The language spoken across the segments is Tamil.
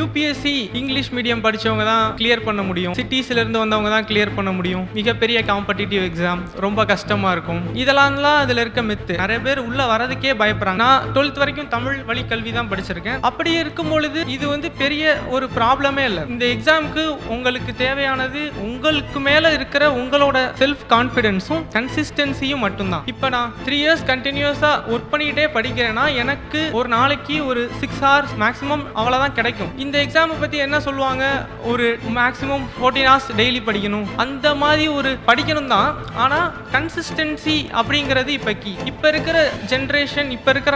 யூபிஎஸ்சி இங்கிலீஷ் மீடியம் படிச்சவங்க தான் கிளியர் பண்ண முடியும். சிட்டிஸ்ல இருந்து வந்தவங்க தான் கிளியர் பண்ண முடியும். மிகப்பெரிய காம்படிட்டிவ் எக்ஸாம் ரொம்ப கஷ்டமா இருக்கும். இதெல்லாம் அதுல இருக்க மித்து. நிறைய பேர் உள்ள வரதுக்கே பயப்படுறாங்க. நான் 12th வரைக்கும் தமிழ் வழி கல்வி தான் படிச்சிருக்கேன். அப்படி இருக்கும் பொழுது இது பெரிய ஒரு ப்ராப்ளமே இல்லை. இந்த எக்ஸாமுக்கு உங்களுக்கு தேவையானது உங்களுக்கு மேல இருக்கிற உங்களோட செல்ஃப் கான்பிடன்ஸும் கன்சிஸ்டன்சியும் மட்டும்தான். இப்போ நான் 3 இயர்ஸ் கண்டினியூஸா ஒர்க் பண்ணிட்டே படிக்கிறேன்னா எனக்கு ஒரு நாளைக்கு ஒரு 6 hours மேக்ஸிமம் அவ்வளவுதான் கிடைக்கும். இந்த எக்ஸாம் பத்தி என்ன சொல்லுவாங்க, ஒரு மேக்ஸிமம் 14 hours டெய்லி படிக்கணும், அந்த மாதிரி ஒரு படிக்கணும் தான். ஆனா கன்சிஸ்டன்சி அப்படிங்கிறது இப்ப கீ. இப்ப இருக்கிற ஜென்ரேஷன், இப்ப இருக்கிற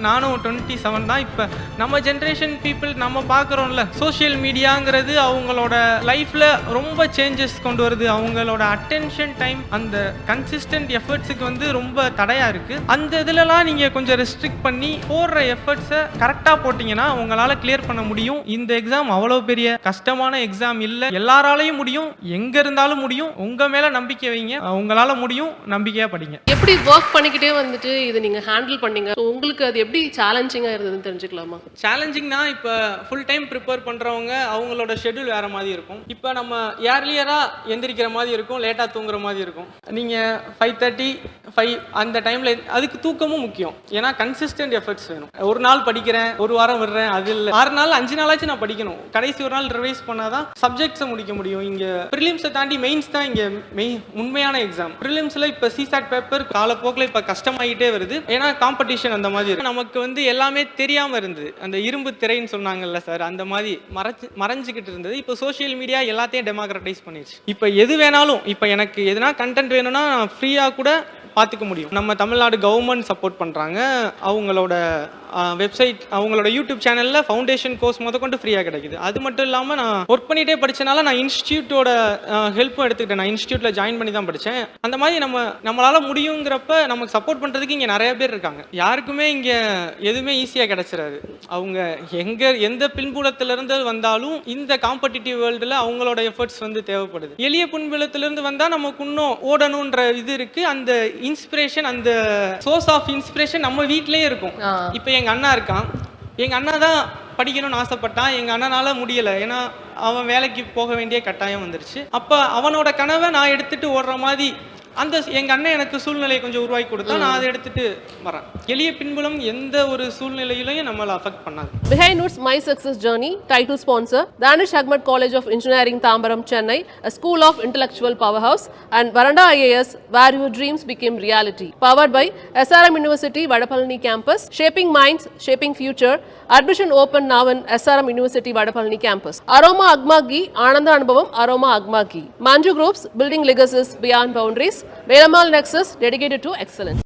நானும் 27 தான். இப்ப நம்ம ஜென்ரேஷன் பீப்புள் நம்ம பார்க்குறோம்ல, சோஷியல் மீடியாங்கிறது அவங்களோட லைஃப்ல ரொம்ப சேஞ்சஸ் கொண்டு வருது. அவங்களோட அட்டென்ஷன் டைம், அந்த கன்சிஸ்டன்ட் எஃபர்ட்ஸுக்கு ரொம்ப தடையா இருக்கு. அந்த இதுலலாம் நீங்க கொஞ்சம் ரெஸ்ட்ரிக்ட் பண்ணி போடுற எஃபர்ட்ஸை கரெக்டா போட்டீங்கன்னா உங்களால கிளியர் பண்ண முடியும். இந்த எக்ஸாம் அவ்வளவு பெரிய கஷ்டமான எக்ஸாம் இல்ல. எல்லாராலையும் முடியும், எங்க இருந்தாலும் முடியும். உங்க மேல நம்பிக்கை வைங்க, உங்களால முடியும். நம்பிக்கையா படிங்க. எப்படி ஒர்க் பண்ணிக்கிட்டே இதை நீங்க ஹேண்டில் பண்ணீங்க? உங்களுக்கு அது எப்படி சேலஞ்சிங்கா இருந்ததுன்னு தெரிஞ்சுக்கலாமா? சேலஞ்சிங்னா இப்ப ஃபுல் டைம் ப்ரிப்பேர் பண்றவங்க அவங்களோட ஷெட்யூல் வேற மாதிரி இருக்கும். இப்ப நம்ம ஏர்லியரா எந்திரிக்கிற மாதிரி இருக்கும், லேட்டா தூங்குற மாதிரி இருக்கும். நீங்க 5:30 5 அந்த டைம்ல அதுக்கு தூக்கமும் முக்கியம். ஏன்னா கன்சிஸ்டன்ட் எஃபர்ட்ஸ் வேணும். ஒரு நாள் படிக்கிறேன், ஒரு வாரம் விடுறேன், அது இல்லை. 6 நாள் 5 நாளாச்சும் நான் படிக்கணும். கடைசி ஒரு நாள் ரிவைஸ் பண்ணாதான் சப்ஜெக்ட்ஸை முடிக்க முடியும். இங்க ப்ரிலிம்ஸை தாண்டி மெயின்ஸ் தான் இங்க உண்மையான எக்ஸாம். ப்ரிலிம்ஸ்ல இப்ப சிசாட் பேப்பர் காலப்போக்கில் இப்ப கஷ்டமாயிட்டே வருது. ஏன்னா காம்படிஷன் அந்த மாதிரி இருக்கு. நமக்கு எல்லாமே தெரியாம இருந்தது. அந்த இரும்பு திரைன்னு சொன்னாங்கல்ல சார், அந்த மாதிரி மறைஞ்சுக்கிட்டு இருந்தது. இப்போ சோசியல் மீடியா எல்லாத்தையும் டெமோக்ரட்டைஸ் பண்ணிடுச்சு. இப்போ எது வேணாலும், இப்போ எனக்கு எதுனா கண்டென்ட் வேணும்னா ஃப்ரீயா கூட பார்த்துக்க முடியும். நம்ம தமிழ்நாடு கவர்மெண்ட் சப்போர்ட் பண்ணுறாங்க. அவங்களோட வெப்சைட், அவங்களோட யூடியூப் சேனலில் ஃபவுண்டேஷன் கோர்ஸ் முதற்கொண்டு ஃப்ரீயாக கிடைக்குது. அது மட்டும் இல்லாமல் நான் ஒர்க் பண்ணிகிட்டே படித்தனால நான் இன்ஸ்டியூட்டோட ஹெல்ப்பும் எடுத்துக்கிட்டேன். நான் இன்ஸ்டியூட்டில் ஜாயின் பண்ணி தான் படித்தேன். அந்த மாதிரி நம்மளால் முடியுங்கிறப்ப நமக்கு சப்போர்ட் பண்ணுறதுக்கு இங்கே நிறைய பேர் இருக்காங்க. யாருக்குமே இங்கே எதுவுமே ஈஸியாக கிடைச்சிடாது. அவங்க எந்த பின்புலத்திலிருந்து வந்தாலும் இந்த காம்படிட்டிவ் வேர்ல்டில் அவங்களோட எஃபர்ட்ஸ் தேவைப்படுது. எளிய பின்புலத்திலிருந்து வந்தால் நமக்கு இன்னும் ஓடணுன்ற இது இருக்குது. அந்த இன்ஸ்பிரேஷன், அந்த சோர்ஸ் ஆஃப் இன்ஸ்பிரேஷன் நம்ம வீட்டிலேயே இருக்கும். இப்போ எங்கள் அண்ணா இருக்கான். எங்கள் அண்ணா தான் படிக்கணும்னு ஆசைப்பட்டான். எங்கள் அண்ணனால முடியலை. ஏன்னா அவன் வேலைக்கு போக வேண்டிய கட்டாயம் வந்துருச்சு. அப்போ அவனோட கனவை நான் எடுத்துட்டு ஓடுற மாதிரி அந்த எங்கள் அண்ணன் எனக்கு சூழ்நிலையை கொஞ்சம் உருவாக்கி கொடுத்தா நான் அதை எடுத்துட்டு வரேன். எளிய பின்புலம் எந்த ஒரு சூழ்நிலையிலையும் நம்மளை அஃபெக்ட் பண்ணாது. Behind Notes My Success Journey, title sponsor Danish Ahmed College of Engineering, Tambaram, Chennai, a school of intellectual powerhouse, and Varanda IAS, where your dreams became reality. Powered by SRM University, Vadapalani campus, shaping minds, shaping future. Admission open now in SRM University, Vadapalani campus. Aroma Agma Ghee, Ananda Anubhavam, Aroma Agma Ghee. Manju Groups, building legacies beyond boundaries. Velamal Nexus, dedicated to excellence.